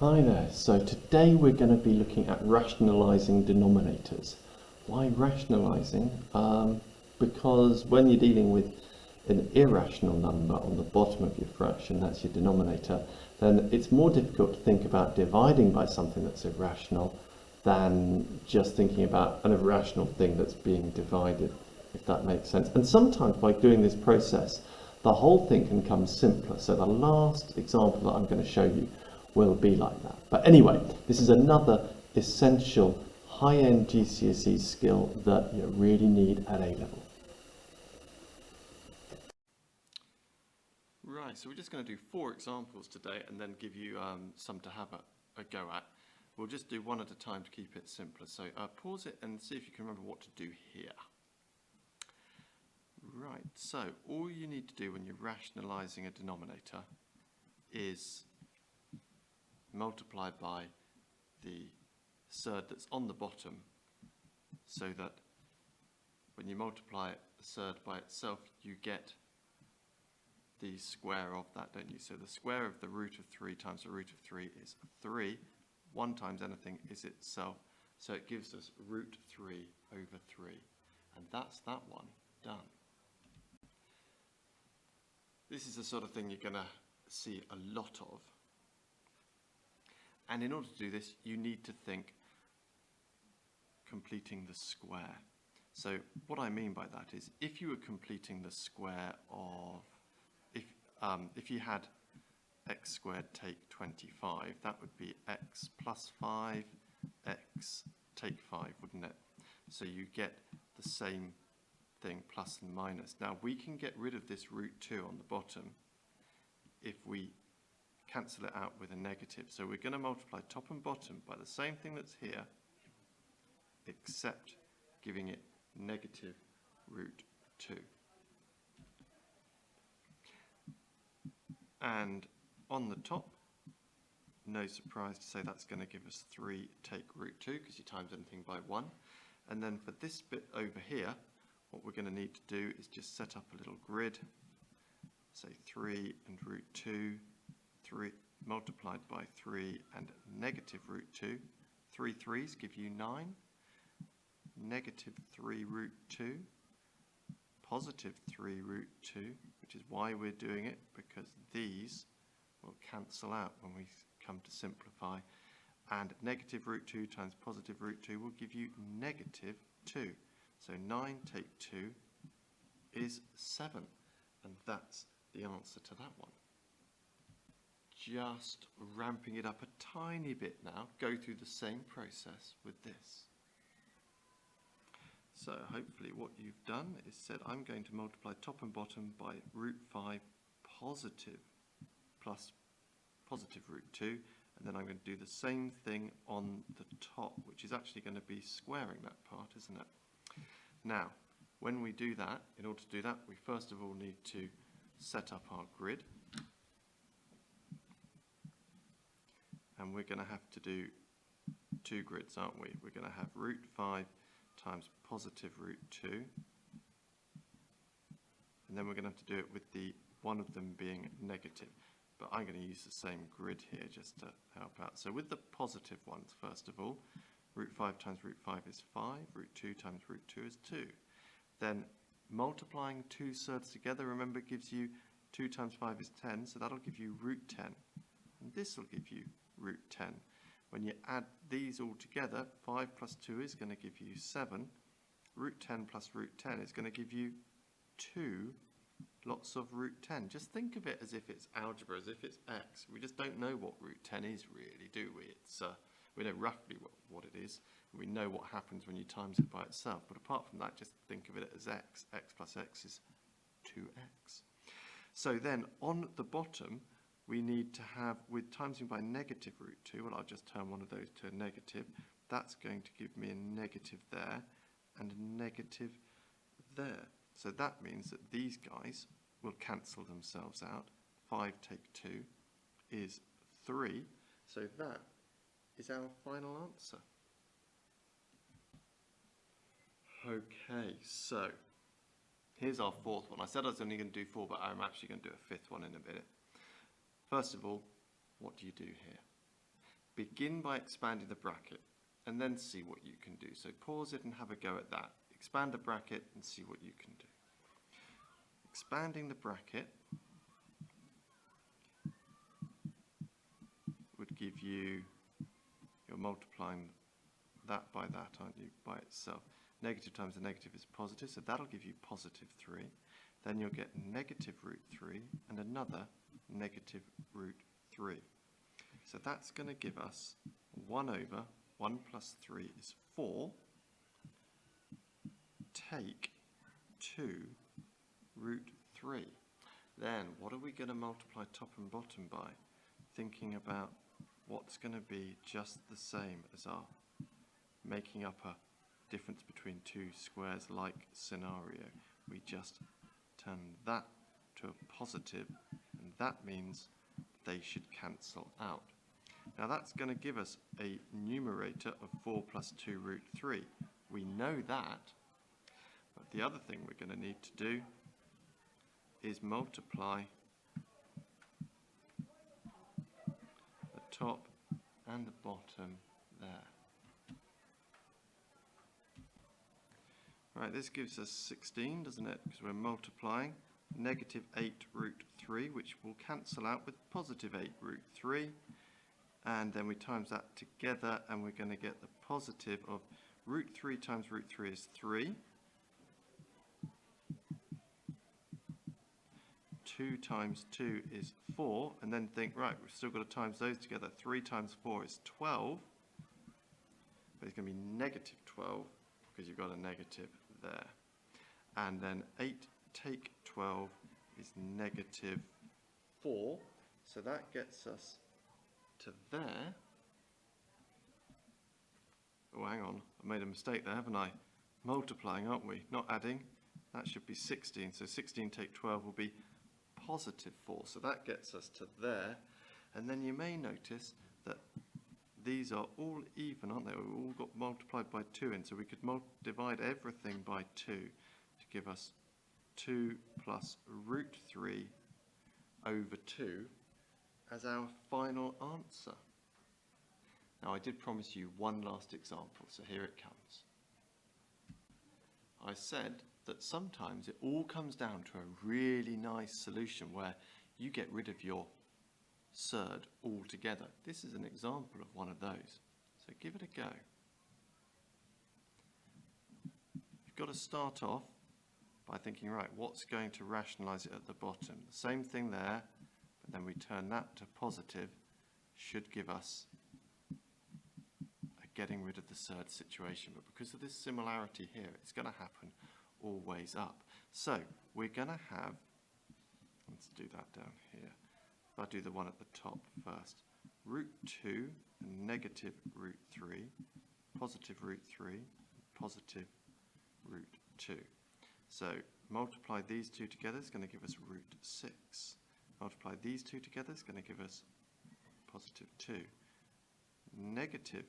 Hi there, so today we're going to be looking at rationalizing denominators. Why rationalizing? Because when you're dealing with an irrational number on the bottom of your fraction, that's your denominator, then it's more difficult to think about dividing by something that's irrational than just thinking about an irrational thing that's being divided, if that makes sense. And sometimes by doing this process, the whole thing can come simpler. So the last example that I'm going to show you will be like that. But anyway, this is another essential high-end GCSE skill that you really need at A-level. Right, so we're just going to do 4 examples today and then give you some to have a go at. We'll just do one at a time to keep it simpler. So pause it and see if you can remember what to do here. Right, so all you need to do when you're rationalizing a denominator is multiply by the surd that's on the bottom, so that when you multiply the surd by itself, you get the square of that, don't you? So the square of the root of 3 times the root of 3 is 3. 1 times anything is itself, so it gives us root 3 over 3. And that's that one done. This is the sort of thing you're going to see a lot of. And in order to do this, you need to think completing the square. So what I mean by that is, if you were completing the square of, if you had x squared take 25, that would be x plus 5, x take 5, wouldn't it? So you get the same thing, plus and minus. Now we can get rid of this root 2 on the bottom if we cancel it out with a negative. So we're going to multiply top and bottom by the same thing that's here, except giving it negative root 2. And on the top, no surprise to say that's going to give us 3 take root 2, because you times anything by 1. And then for this bit over here, what we're going to need to do is just set up a little grid. Say 3 and root 2, 3 multiplied by 3 and negative root 2. 3 3's give you 9. Negative 3 root 2. Positive 3 root 2, which is why we're doing it, because these will cancel out when we come to simplify. And negative root 2 times positive root 2 will give you negative 2. So 9 take 2 is 7. And that's the answer to that one. Just ramping it up a tiny bit now, go through the same process with this. So hopefully what you've done is said, I'm going to multiply top and bottom by root 5 positive plus positive root 2, and then I'm going to do the same thing on the top, which is actually going to be squaring that part, isn't it? Now, when we do that, in order to do that, we first of all need to set up our grid. And we're going to have to do 2 grids, aren't we? We're going to have root 5 times positive root 2. And then we're going to have to do it with the one of them being negative. But I'm going to use the same grid here just to help out. So with the positive ones, first of all, root 5 times root 5 is 5. Root 2 times root 2 is 2. Then multiplying 2 surds together, remember, gives you 2 times 5 is 10. So that'll give you root 10. And this will give you root 10. When you add these all together, 5 plus 2 is going to give you 7. Root 10 plus root 10 is going to give you 2 lots of root 10. Just think of it as if it's algebra, as if it's x. We just don't know what root 10 is really, do we? We know roughly what it is. We know what happens when you times it by itself. But apart from that, just think of it as x. X plus x is 2x. So then on the bottom, we need to have, with timesing by negative root 2, well, I'll just turn one of those to a negative. That's going to give me a negative there and a negative there. So that means that these guys will cancel themselves out. 5 take 2 is 3. So that is our final answer. Okay, so here's our 4th one. I said I was only going to do 4, but I'm actually going to do a 5th one in a minute. First of all, what do you do here? begin by expanding the bracket and then see what you can do. So pause it and have a go at that. Expand the bracket and see what you can do. Expanding the bracket would give you, you're multiplying that by that, aren't you, by itself. Negative times a negative is positive, so that'll give you positive 3. Then you'll get negative root 3 and another negative root 3. So that's going to give us 1 over 1 plus 3 is 4. Take 2 root 3. Then what are we going to multiply top and bottom by? Thinking about what's going to be just the same as our making up a difference between two squares like scenario. We just turn that to a positive, and that means they should cancel out. Now that's going to give us a numerator of 4 plus 2 root 3. We know that, but the other thing we're going to need to do is multiply the top and the bottom there. Right, this gives us 16, doesn't it? Because we're multiplying negative 8 root 3, which will cancel out with positive 8 root 3. And then we times that together, and we're going to get the positive of root 3 times root 3 is 3. 2 times 2 is 4, and then think, right, we've still got to times those together. 3 times 4 is 12, but it's going to be negative 12 because you've got a negative there. And then 8 take 12 is negative 4, so that gets us to there. Oh, hang on, I made a mistake there, haven't I? Multiplying, aren't we? Not adding. That should be 16, so 16 take 12 will be positive 4, so that gets us to there. And then you may notice that these are all even, aren't they? We've all got multiplied by 2 in, so we could divide everything by 2 to give us 2 plus root 3 over 2 as our final answer. Now I did promise you one last example, so here it comes. I said that sometimes it all comes down to a really nice solution where you get rid of your surd altogether. This is an example of one of those, so give it a go. You've got to start off by thinking, right, what's going to rationalise it at the bottom? The same thing there, but then we turn that to positive, should give us a getting rid of the surd situation. But because of this similarity here, it's going to happen always up. So we're going to have, let's do that down here. If I do the one at the top first, root 2 and negative root 3, positive root 3, positive root 2. So multiply these two together is going to give us root 6. Multiply these two together is going to give us positive 2. Negative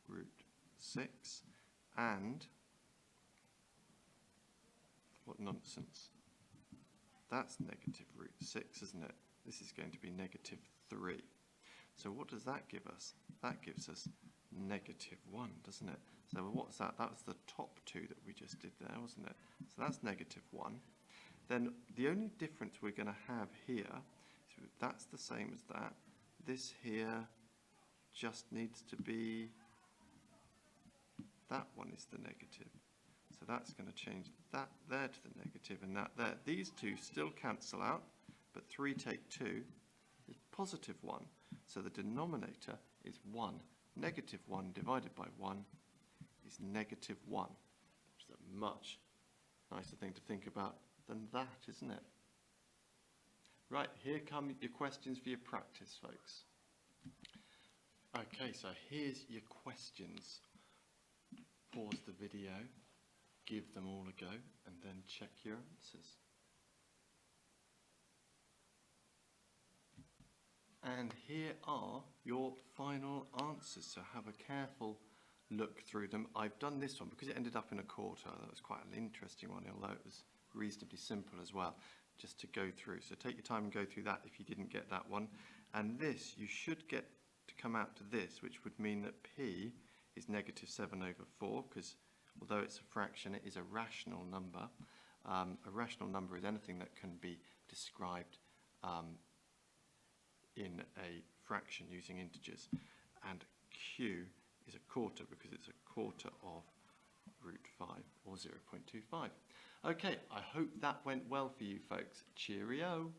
root 6 and, what nonsense, that's negative root 6, isn't it? This is going to be negative 3. So what does that give us? That gives us negative 1, doesn't it? So what's that? That was the top two that we just did there, wasn't it? So that's negative 1. Then the only difference we're going to have here, so that's the same as that. This here just needs to be, that one is the negative. So that's going to change that there to the negative and that there. These two still cancel out, but 3 take 2 is positive 1. So the denominator is 1. Negative 1 divided by 1 is negative 1, which is a much nicer thing to think about than that, isn't it? Right, here come your questions for your practice, folks. Okay, so here's your questions. Pause the video, give them all a go, and then check your answers. And here are your final answers, so have a careful look through them. I've done this one because it ended up in a quarter. That was quite an interesting one, although it was reasonably simple as well, just to go through. So take your time and go through that if you didn't get that one. And this, you should get to come out to this, which would mean that P is negative 7 over 4, because although it's a fraction, it is a rational number. A rational number is anything that can be described in a fraction using integers. And Q is a quarter because it's a quarter of root 5, or 0.25. Okay, I hope that went well for you folks. Cheerio!